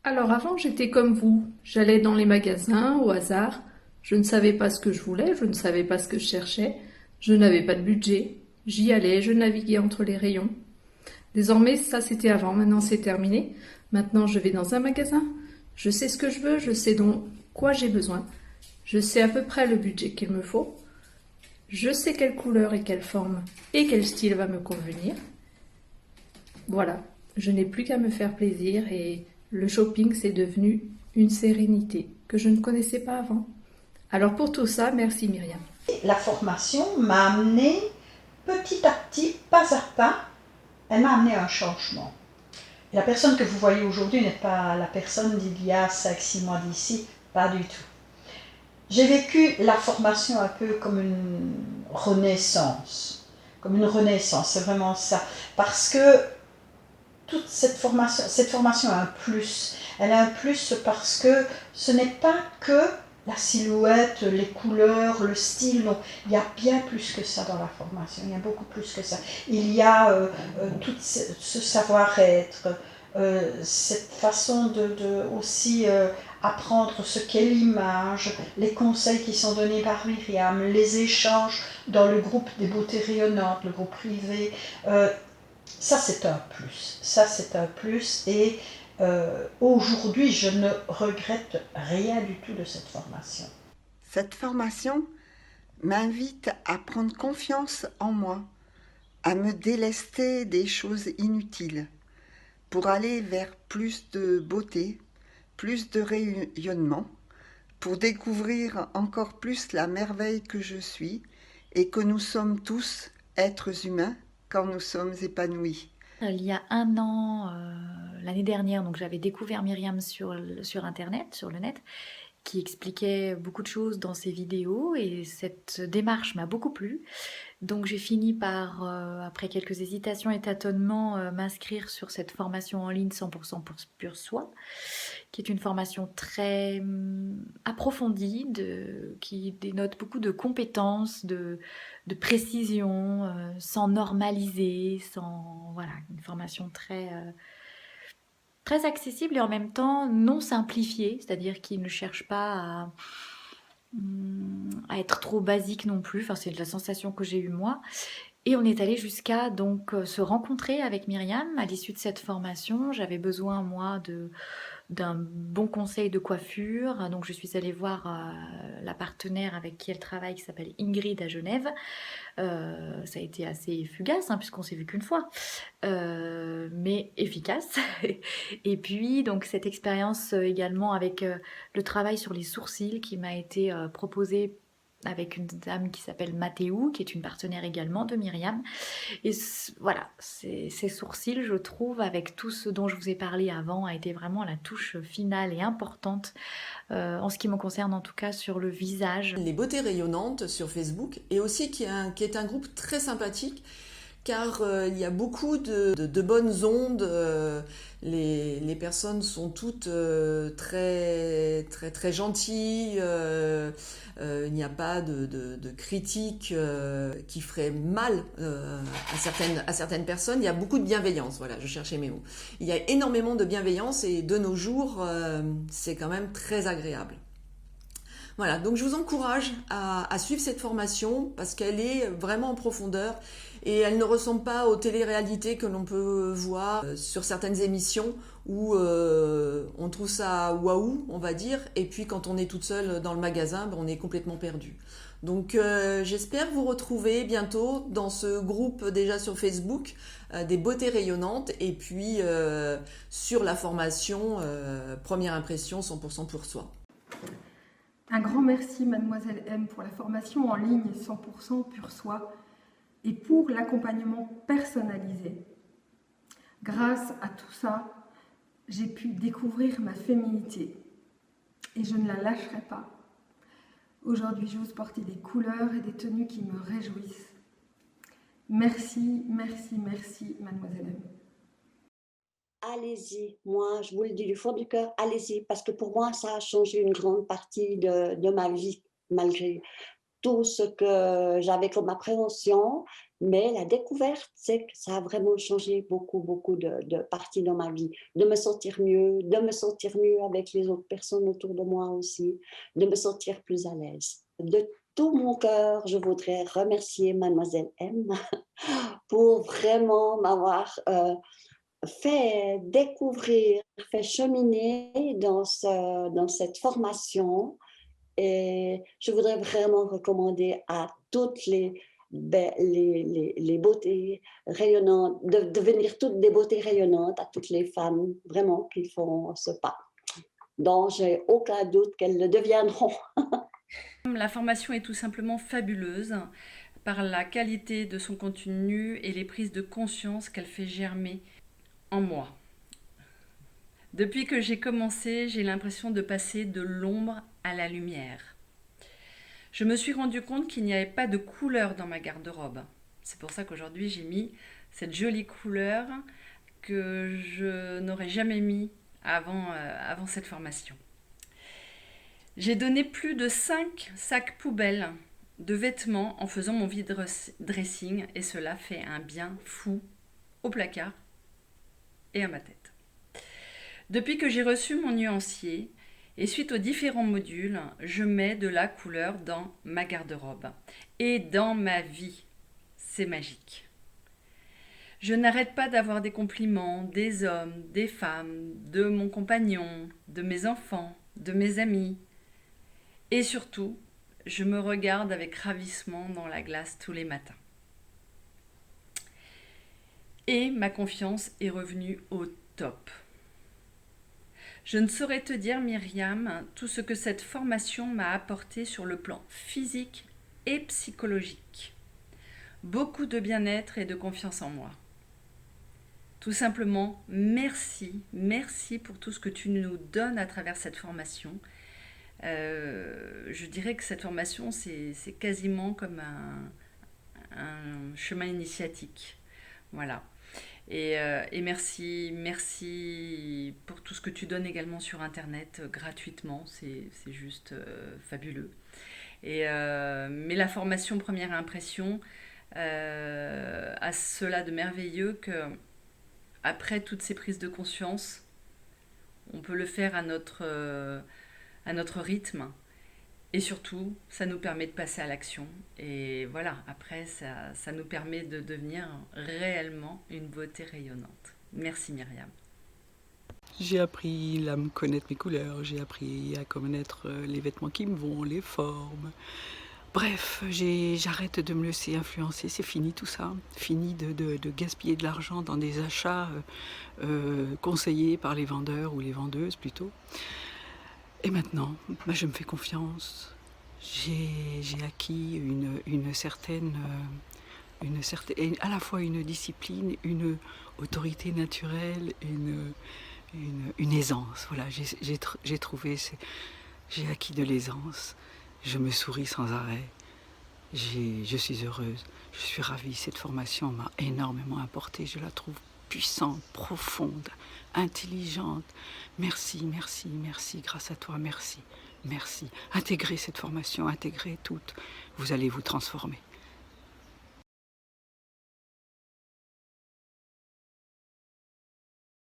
Alors avant, j'étais comme vous. J'allais dans les magasins au hasard. Je ne savais pas ce que je voulais, je ne savais pas ce que je cherchais. Je n'avais pas de budget. J'y allais, je naviguais entre les rayons. Désormais, ça c'était avant, maintenant c'est terminé. Maintenant, je vais dans un magasin. Je sais ce que je veux, je sais donc quoi j'ai besoin. Je sais à peu près le budget qu'il me faut. Je sais quelle couleur et quelle forme et quel style va me convenir. Voilà, je n'ai plus qu'à me faire plaisir et le shopping c'est devenu une sérénité que je ne connaissais pas avant. Alors pour tout ça, merci Myriam. La formation m'a amené petit à petit, pas à pas, elle m'a amené à un changement. Et la personne que vous voyez aujourd'hui n'est pas la personne d'il y a 5-6 mois d'ici, pas du tout. J'ai vécu la formation un peu comme une renaissance. Comme une renaissance, c'est vraiment ça. Parce que toute cette formation a un plus. Elle a un plus parce que ce n'est pas que la silhouette, les couleurs, le style, non. Il y a bien plus que ça dans la formation, il y a beaucoup plus que ça. Il y a tout ce savoir-être, cette façon de aussi apprendre ce qu'est l'image, les conseils qui sont donnés par Myriam, les échanges dans le groupe des beautés rayonnantes, le groupe privé. Ça, c'est un plus. Ça, c'est un plus. Et aujourd'hui, je ne regrette rien du tout de cette formation. Cette formation m'invite à prendre confiance en moi, à me délester des choses inutiles, pour aller vers plus de beauté, plus de rayonnement, pour découvrir encore plus la merveille que je suis et que nous sommes tous êtres humains quand nous sommes épanouis. Il y a un an, l'année dernière, donc j'avais découvert Myriam sur Internet, sur le net, qui expliquait beaucoup de choses dans ses vidéos et cette démarche m'a beaucoup plu. Donc j'ai fini par, après quelques hésitations et tâtonnements, m'inscrire sur cette formation en ligne 100% pour Pur Soi, qui est une formation très approfondie, qui dénote beaucoup de compétences, de précision, sans normaliser, sans voilà, une formation très accessible et en même temps non simplifiée, c'est-à-dire qui ne cherche pas à être trop basique non plus. Enfin, c'est la sensation que j'ai eue moi. Et on est allé jusqu'à donc se rencontrer avec Myriam à l'issue de cette formation. J'avais besoin moi d'un bon conseil de coiffure. Donc je suis allée voir la partenaire avec qui elle travaille, qui s'appelle Ingrid à Genève. Ça a été assez fugace, hein, puisqu'on s'est vu qu'une fois, mais efficace. Et puis donc cette expérience également avec le travail sur les sourcils qui m'a été proposé avec une dame qui s'appelle Mathéou, qui est une partenaire également de Myriam. Et voilà, ces sourcils, je trouve, avec tout ce dont je vous ai parlé avant, a été vraiment la touche finale et importante, en ce qui me concerne en tout cas, sur le visage. Les beautés rayonnantes sur Facebook et aussi qui est un groupe très sympathique car il y a beaucoup de bonnes ondes. Les personnes sont toutes très gentilles. Il n'y a pas de critiques qui feraient mal à certaines personnes. Il y a beaucoup de bienveillance. Voilà, je cherchais mes mots. Il y a énormément de bienveillance et de nos jours, c'est quand même très agréable. Voilà, donc je vous encourage à suivre cette formation parce qu'elle est vraiment en profondeur et elle ne ressemble pas aux téléréalités que l'on peut voir sur certaines émissions où on trouve ça waouh, on va dire, et puis quand on est toute seule dans le magasin, ben, on est complètement perdu. Donc j'espère vous retrouver bientôt dans ce groupe déjà sur Facebook des beautés rayonnantes et puis sur la formation Première impression 100% pour soi. Un grand merci, Mademoiselle M, pour la formation en ligne 100% Pur Soi et pour l'accompagnement personnalisé. Grâce à tout ça, j'ai pu découvrir ma féminité et je ne la lâcherai pas. Aujourd'hui, j'ose porter des couleurs et des tenues qui me réjouissent. Merci, merci, merci, Mademoiselle M. Allez-y, moi je vous le dis du fond du cœur, allez-y, parce que pour moi ça a changé une grande partie de ma vie, malgré tout ce que j'avais comme appréhension. Mais la découverte, c'est que ça a vraiment changé beaucoup de parties dans ma vie. De me sentir mieux avec les autres personnes autour de moi aussi, de me sentir plus à l'aise. De tout mon cœur, je voudrais remercier Mademoiselle M pour vraiment m'avoir fait découvrir, fait cheminer dans cette formation. Et je voudrais vraiment recommander à toutes les beautés rayonnantes, de devenir toutes des beautés rayonnantes, à toutes les femmes vraiment qui font ce pas, dont j'ai aucun doute qu'elles le deviendront. La formation est tout simplement fabuleuse par la qualité de son contenu et les prises de conscience qu'elle fait germer en moi. Depuis que j'ai commencé, j'ai l'impression de passer de l'ombre à la lumière. Je me suis rendu compte qu'il n'y avait pas de couleur dans ma garde-robe. C'est pour ça qu'aujourd'hui j'ai mis cette jolie couleur que je n'aurais jamais mis avant cette formation. J'ai donné plus de 5 sacs poubelles de vêtements en faisant mon vide dressing et cela fait un bien fou au placard et à ma tête. Depuis que j'ai reçu mon nuancier et suite aux différents modules, je mets de la couleur dans ma garde-robe et dans ma vie. C'est magique. Je n'arrête pas d'avoir des compliments des hommes, des femmes, de mon compagnon, de mes enfants, de mes amis. Et surtout, je me regarde avec ravissement dans la glace tous les matins. Et ma confiance est revenue au top. Je ne saurais te dire, Myriam, tout ce que cette formation m'a apporté sur le plan physique et psychologique. Beaucoup de bien-être et de confiance en moi. Tout simplement, merci pour tout ce que tu nous donnes à travers cette formation. Je dirais que cette formation, c'est quasiment comme un chemin initiatique. Voilà. Et merci pour tout ce que tu donnes également sur Internet gratuitement. C'est juste fabuleux. Mais la formation Première Impression a cela de merveilleux que après toutes ces prises de conscience, on peut le faire à notre rythme. Et surtout, ça nous permet de passer à l'action. Et voilà, après, ça nous permet de devenir réellement une beauté rayonnante. Merci Myriam. J'ai appris à me connaître mes couleurs, j'ai appris à connaître les vêtements qui me vont, les formes. Bref, j'arrête de me laisser influencer, c'est fini tout ça. Fini de gaspiller de l'argent dans des achats conseillés par les vendeurs ou les vendeuses plutôt. Et maintenant, je me fais confiance. J'ai acquis une certaine, à la fois une discipline, une autorité naturelle, une aisance. Voilà, j'ai trouvé, j'ai acquis de l'aisance. Je me souris sans arrêt. Je suis heureuse. Je suis ravie. Cette formation m'a énormément apporté. Je la trouve puissante, profonde, intelligente. Merci. Grâce à toi, merci. Intégrez cette formation, intégrez toute. Vous allez vous transformer.